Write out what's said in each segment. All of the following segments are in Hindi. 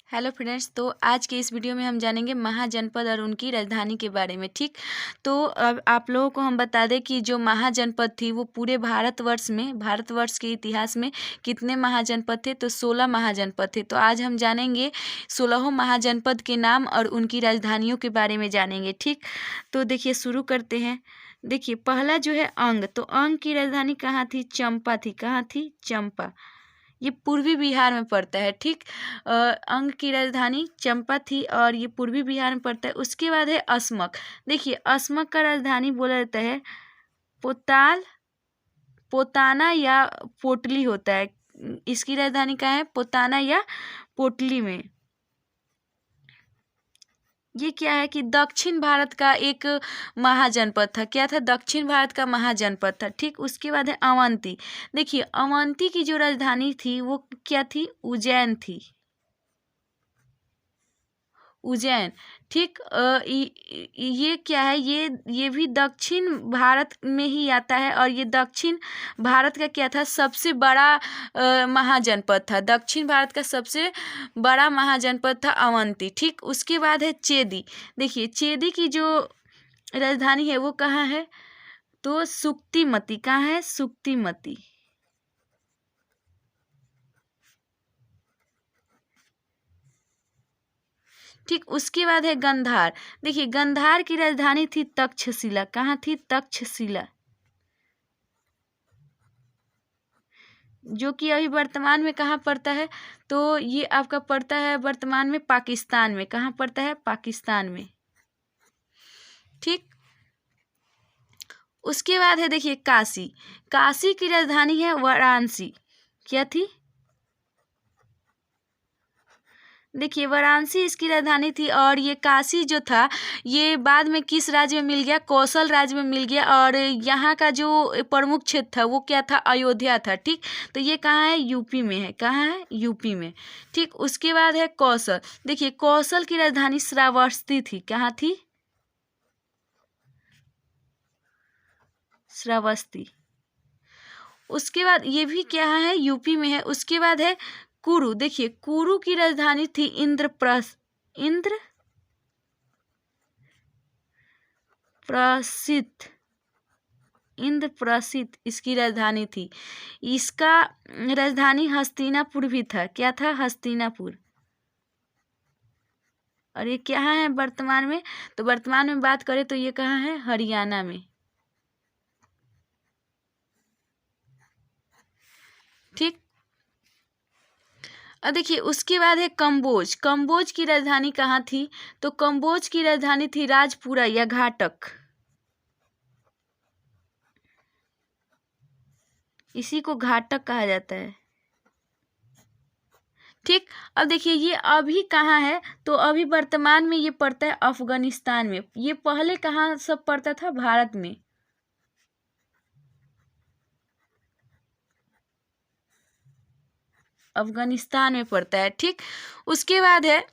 Hello friends. तो आज के इस वीडियो में हम जानेंगे महाजनपद और उनकी राजधानी के बारे में। ठीक, तो अब आप लोगों को हम बता दें कि जो महाजनपद थी वो पूरे भारतवर्ष के इतिहास में कितने महाजनपद थे, तो 16 महाजनपद थे। तो आज हम जानेंगे 16 महाजनपद के नाम और उनकी राजधानियों के बारे में जानेंगे। ठीक, तो देखिए शुरू करते हैं। देखिए पहला जो है अंग, तो अंग की राजधानी कहाँ थी? चंपा थी। कहाँ थी? चंपा। ये पूर्वी बिहार में पड़ता है। ठीक, अंग की राजधानी चंपा थी और ये पूर्वी बिहार में पड़ता है। उसके बाद है अस्मक। देखिए अस्मक का राजधानी बोला जाता है पोताना या पोटली होता है। इसकी राजधानी कहाँ है? पोताना या पोटली में। ये क्या है कि दक्षिण भारत का एक महाजनपद था। क्या था? दक्षिण भारत का महाजनपद था। ठीक, उसके बाद है अवंती। देखिए अवंती की जो राजधानी थी वो क्या थी? उज्जैन थी। उज्जैन। ठीक, ये क्या है? ये भी दक्षिण भारत में ही आता है और ये दक्षिण भारत का क्या था? सबसे बड़ा महाजनपद था। दक्षिण भारत का सबसे बड़ा महाजनपद था अवंती। ठीक, उसके बाद है चेदी। देखिए चेदी की जो राजधानी है वो कहाँ है? तो सुक्तिमती। कहाँ है? सुक्तिमती। ठीक, उसके बाद है गंधार। देखिए गंधार की राजधानी थी तक्षशिला। कहाँ थी? तक्षशिला, जो कि अभी वर्तमान में कहाँ पड़ता है? तो ये आपका पड़ता है वर्तमान में पाकिस्तान में। कहाँ पड़ता है? पाकिस्तान में। ठीक, उसके बाद है देखिए काशी। काशी की राजधानी है वाराणसी। क्या थी? देखिए वाराणसी इसकी राजधानी थी और ये काशी जो था ये बाद में किस राज्य में मिल गया? कौशल राज्य में मिल गया। और यहाँ का जो प्रमुख क्षेत्र था वो क्या था? अयोध्या था। ठीक, तो ये कहाँ है? यूपी में है। कहाँ है? यूपी में। ठीक, उसके बाद है कौशल। देखिए कौशल की राजधानी श्रावस्ती थी। कहाँ थी? श्रावस्ती। उसके बाद ये भी क्या है? यूपी में है। उसके बाद है कुरु। देखिए कुरु की राजधानी थी इंद्रप्रसिद्ध। इंद्रप्रसिद्ध इसकी राजधानी थी। इसका राजधानी हस्तिनापुर भी था। क्या था? हस्तिनापुर। और ये कहाँ है वर्तमान में? तो वर्तमान में बात करें तो ये कहाँ है? हरियाणा में। ठीक, अब देखिए उसके बाद है कंबोज। कंबोज की राजधानी कहाँ थी? तो कंबोज की राजधानी थी राजपुरा या घाटक। इसी को घाटक कहा जाता है। ठीक, अब देखिए ये अभी कहाँ है? तो अभी वर्तमान में ये पड़ता है अफगानिस्तान में। ये पहले कहाँ सब पड़ता था? भारत में। अफगानिस्तान में पड़ता है। ठीक, उसके बाद है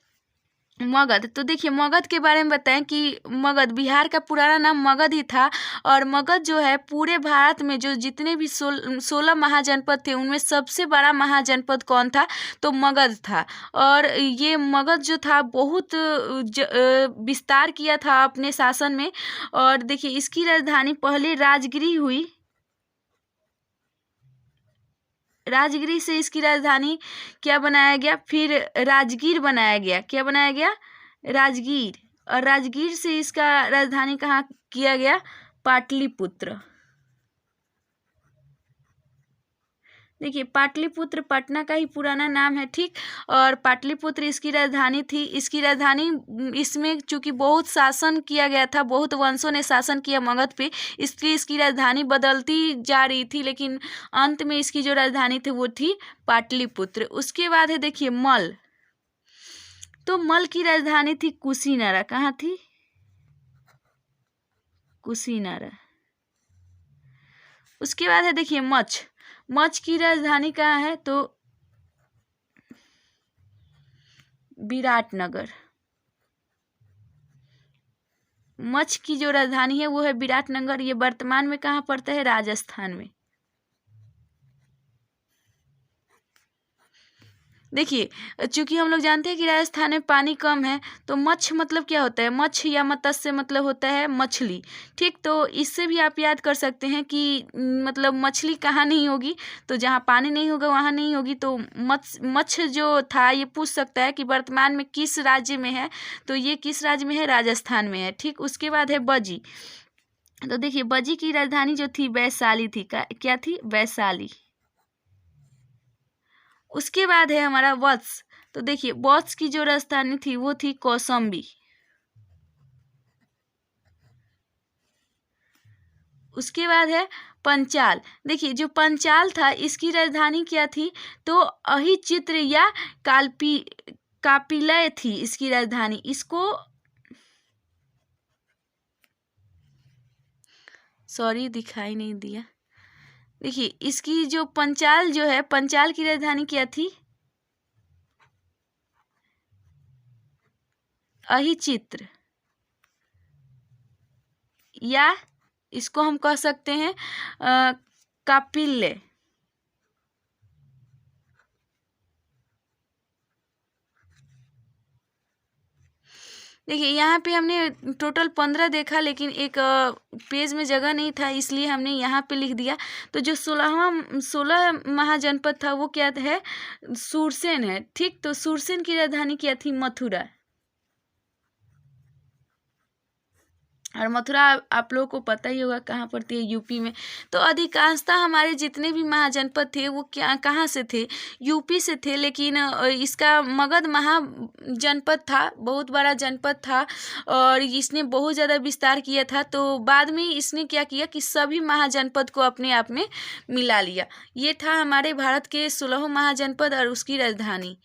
मगध। तो देखिए मगध के बारे में बताएं कि मगध बिहार का पुराना नाम मगध ही था। और मगध जो है पूरे भारत में जो जितने भी 16 महाजनपद थे उनमें सबसे बड़ा महाजनपद कौन था? तो मगध था। और ये मगध जो था बहुत विस्तार किया था अपने शासन में। और देखिए इसकी राजधानी पहले राजगिरी हुई। राजगिरी से इसकी राजधानी क्या बनाया गया? फिर राजगीर बनाया गया। क्या बनाया गया? राजगीर। और राजगीर से इसका राजधानी कहाँ किया गया? पाटलिपुत्र। देखिए पाटलिपुत्र पटना का ही पुराना नाम है। ठीक, और पाटलिपुत्र इसकी राजधानी थी। इसकी राजधानी इसमें चूंकि बहुत शासन किया गया था, बहुत वंशों ने शासन किया मगध पे, इसलिए इसकी राजधानी बदलती जा रही थी, लेकिन अंत में इसकी जो राजधानी थी वो थी पाटलिपुत्र। उसके बाद है देखिए मल। तो मल की राजधानी थी कुशीनरा। कहाँ थी? कुशीनरा। उसके बाद है देखिए मच्छ। मच्छ की राजधानी कहाँ है? तो विराटनगर। मच्छ की जो राजधानी है वो है विराटनगर। ये वर्तमान में कहाँ पड़ता है? राजस्थान में। देखिए, चूँकि हम लोग जानते हैं कि राजस्थान में पानी कम है, तो मच्छ मतलब क्या होता है? मच्छ या मत्स्य मतलब होता है मछली, ठीक? तो इससे भी आप याद कर सकते हैं कि मतलब मछली कहाँ नहीं होगी, तो जहाँ पानी नहीं होगा वहाँ नहीं होगी। तो मच्छ जो था ये पूछ सकता है कि वर्तमान में किस राज्य में है, तो ये किस राज्य में है? राजस्थान में है, ठीक? उसके बाद है बजी। तो देखिए, बजी की राजधानी जो थी वैशाली थी। क्या थी? वैशाली। उसके बाद है हमारा वत्स। तो देखिए, वत्स की जो राजधानी थी वो थी कौशाम्बी। उसके बाद है पंचाल। देखिए, जो पंचाल था इसकी राजधानी क्या थी? तो अहिचित्र या कापिलय थी इसकी राजधानी। इसको सॉरी दिखाई नहीं दिया। देखिए, इसकी जो पंचाल जो है, पंचाल की राजधानी क्या थी? अहिचित्र, या इसको हम कह सकते हैं कापिल्य। देखिए, यहाँ पे हमने टोटल 15 देखा, लेकिन एक पेज में जगह नहीं था, इसलिए हमने यहाँ पे लिख दिया। तो जो 16 महाजनपद था वो क्या है? सुरसेन है, ठीक? तो सुरसेन की राजधानी क्या थी? मथुरा। और मथुरा आप लोगों को पता ही होगा कहाँ पड़ती है? यूपी में। तो अधिकांशतः हमारे जितने भी महाजनपद थे वो क्या कहाँ से थे? यूपी से थे। लेकिन इसका मगध महाजनपद था, बहुत बड़ा जनपद था और इसने बहुत ज़्यादा विस्तार किया था। तो बाद में इसने क्या किया कि सभी महाजनपद को अपने आप में मिला लिया। ये था हमारे भारत के 16 महाजनपद और उसकी राजधानी।